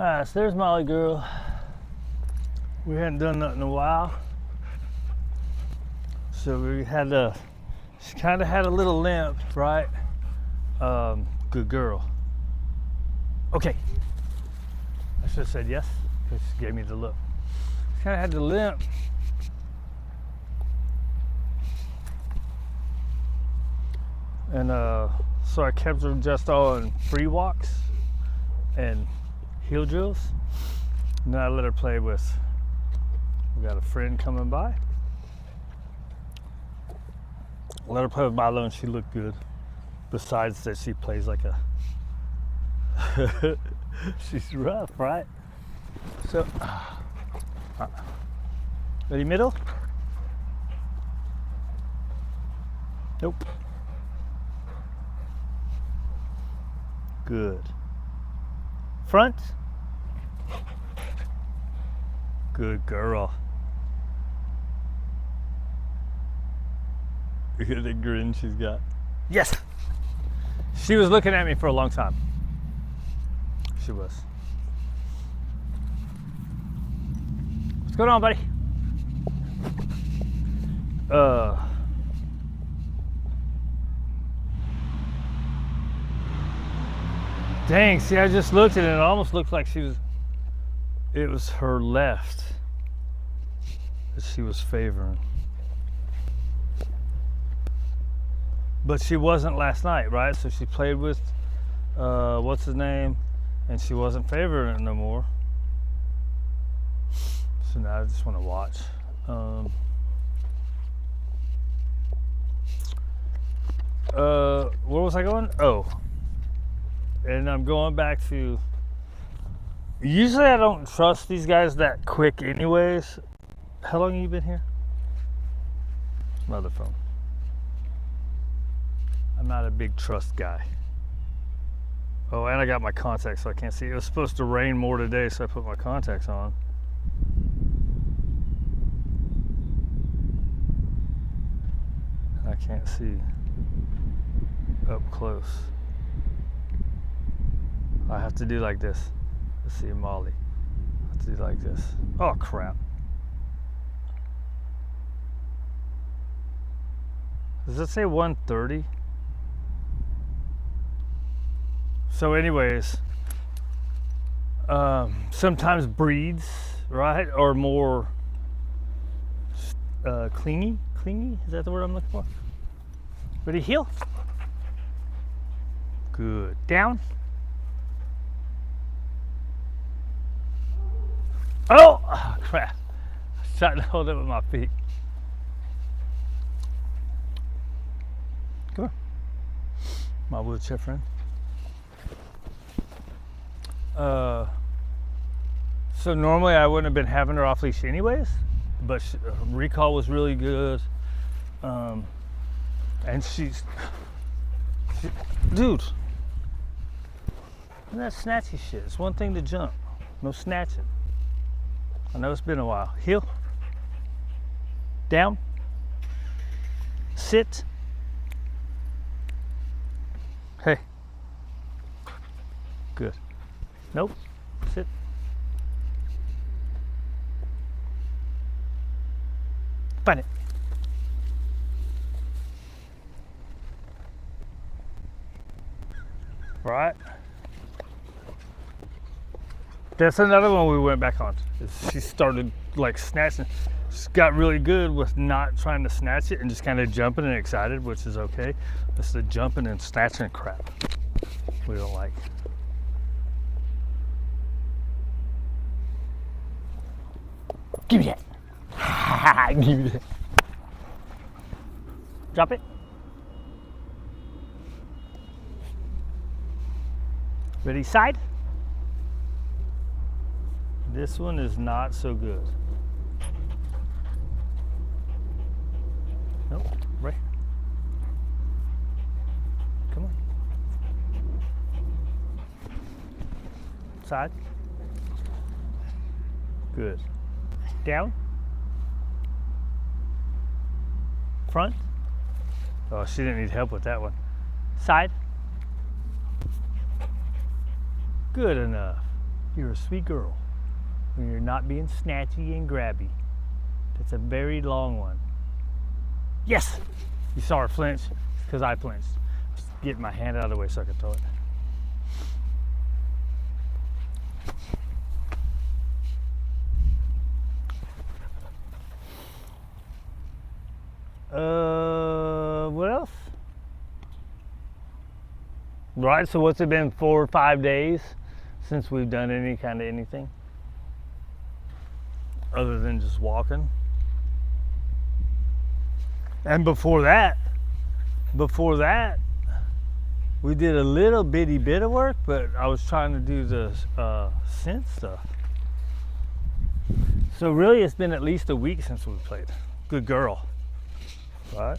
Alright, so there's Molly girl. We hadn't done nothing in a while. So we had to, she kind of had a little limp, right? Good girl. Okay. I should have said yes, because she gave me the look. She kind of had the limp. And so I kept her just on free walks and heel drills. And then I let her play with, we got a friend coming by. I let her play with Milo and she looked good. Besides that she plays like a, she's rough, right? So, ready middle? Nope. Good. Front? Good girl. Look at the grin she's got. Yes! She was looking at me for a long time. She was. What's going on, buddy? Dang, see, I just looked at it and it almost looked like it was her left that she was favoring. But she wasn't last night, right? So she played with, what's his name? And she wasn't favoring it no more. So now I just want to watch. Where was I going? Oh. And I'm going back to, usually I don't trust these guys that quick anyways. How long have you been here? My other phone. I'm not a big trust guy. Oh, and I got my contacts so I can't see. It was supposed to rain more today, so I put my contacts on. I can't see up close. I have to do like this. Let's see, Molly. I have to do like this. Oh, crap. Does it say 130? So anyways, sometimes breeds, right, are more clingy? Clingy? Is that the word I'm looking for? Ready, heel? Good. Down? Oh, crap. I was trying to hold it with my feet. Come on. My wheelchair friend. So normally I wouldn't have been having her off leash anyways, but recall was really good. And dude, that snatchy shit. It's one thing to jump, no snatching. I know it's been a while. Heel. Down. Sit. Hey. Good. Nope. Sit. Find it. Right. That's another one we went back on. She started like snatching. She got really good with not trying to snatch it and just kind of jumping and excited, which is okay. It's the jumping and snatching crap we don't like. Give me that. Give me that. Drop it. Ready, side? This one is not so good. Nope, right. Come on. Side. Good. Down. Front. Oh, she didn't need help with that one. Side. Good enough. You're a sweet girl when you're not being snatchy and grabby. That's a very long one. Yes! You saw her flinch because I flinched. Just get my hand out of the way so I can throw it. What else? Right, so what's it been, 4 or 5 days since we've done any kind of anything? Other than just walking. And before that, we did a little bitty bit of work, but I was trying to do the synth stuff. So really it's been at least a week since we played. Good girl. Right?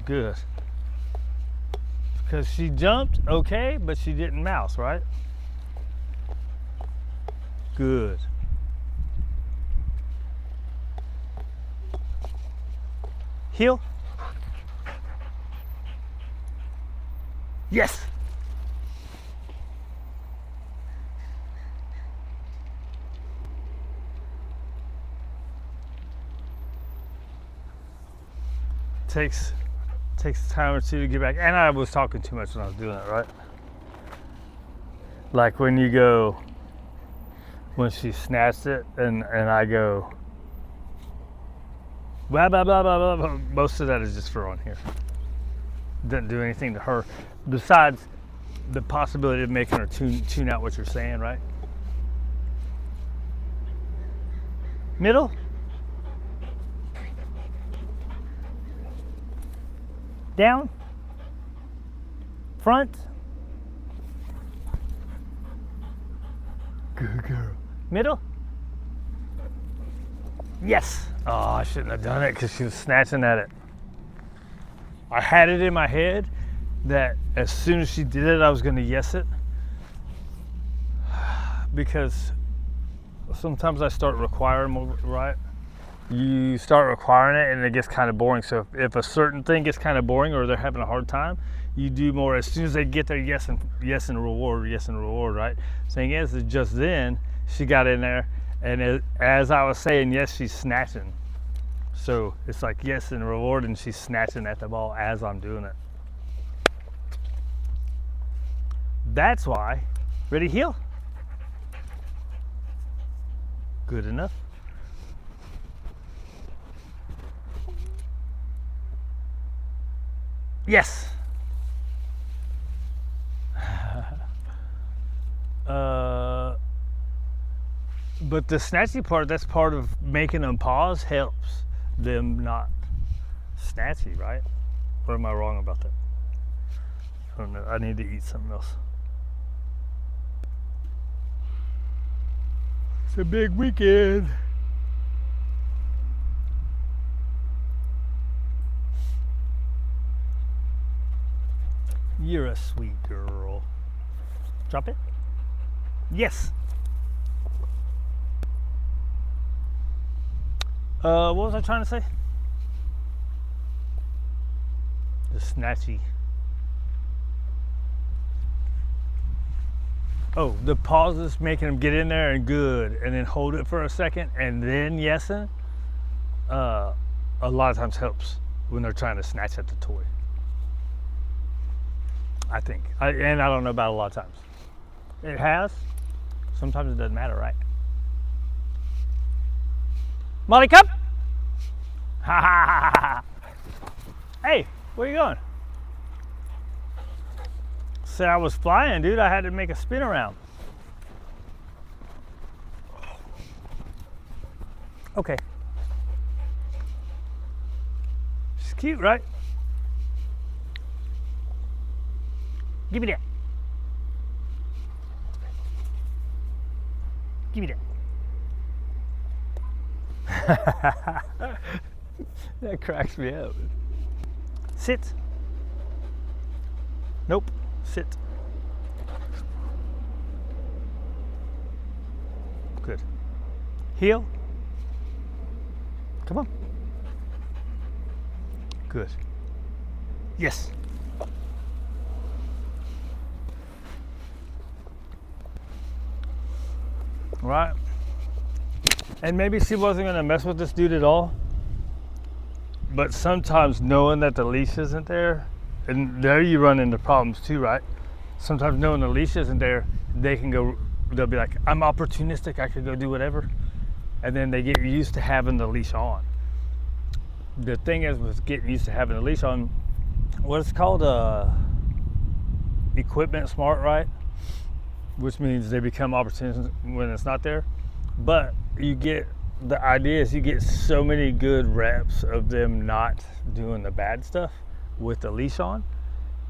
Good. Because she jumped, okay, but she didn't mouse, right? Good. Heel. Yes. Takes a time or two to get back. And I was talking too much when I was doing it, right? Like when you go, when she snatched it and I go, blah, blah, blah, blah, blah. Most of that is just for on here. Doesn't do anything to her besides the possibility of making her tune out what you're saying, right? Middle. Down. Front. Good girl. Middle. Yes. Oh, I shouldn't have done it because she was snatching at it. I had it in my head that as soon as she did it, I was going to yes it. Because sometimes I start requiring more, right? You start requiring it and it gets kind of boring. So if a certain thing gets kind of boring or they're having a hard time, you do more as soon as they get their yes and reward, right? Thing is just then she got in there and as I was saying yes, she's snatching. So it's like yes and reward and she's snatching at the ball as I'm doing it. That's why. Ready, heel? Good enough. Yes. But the snatchy part, that's part of making them pause, helps them not snatchy, right? Or am I wrong about that? I don't know. I need to eat something else. It's a big weekend. You're a sweet girl. Drop it. Yes. What was I trying to say? The snatchy. Oh, the pauses, making them get in there and good, and then hold it for a second, and then yesing. A lot of times helps when they're trying to snatch at the toy. I think. I don't know about a lot of times. It has. Sometimes it doesn't matter, right? Molly Cup? Ha ha ha ha. Hey, where you going? Said I was flying, dude. I had to make a spin around. Okay. She's cute, right? Give me that. Give me that. That cracks me up. Sit. Nope. Sit. Good. Heel. Come on. Good. Yes. right? And maybe she wasn't gonna mess with this dude at all, but sometimes knowing that the leash isn't there, and there you run into problems too, right? Sometimes knowing the leash isn't there, they'll be like, I'm opportunistic, I could go do whatever. And then they get used to having the leash on. The thing is with getting used to having the leash on, what it's called, equipment smart, right? Which means they become opportunistic when it's not there. But the idea is you get so many good reps of them not doing the bad stuff with the leash on,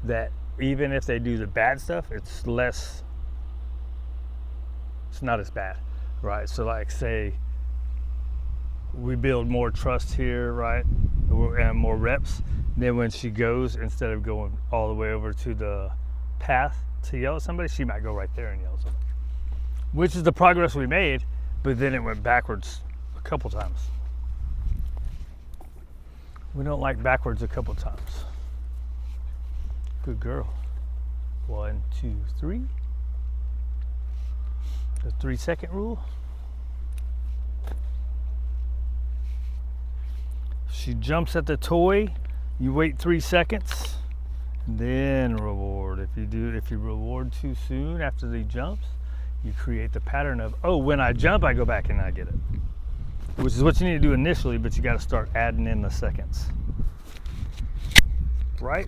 that even if they do the bad stuff, it's not as bad, right? So like say we build more trust here, right? And more reps, then when she goes, instead of going all the way over to the path to yell at somebody, she might go right there and yell at somebody, which is the progress we made, but then it went backwards a couple times. We don't like backwards a couple times. Good girl. 1, 2, 3. The 3-second rule. She jumps at the toy, you wait 3 seconds, then reward. If you reward too soon after they jumps, you create the pattern of, oh, when I jump, I go back and I get it. Which is what you need to do initially, but you got to start adding in the seconds. Right?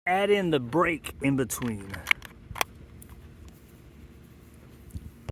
Add in the break in between.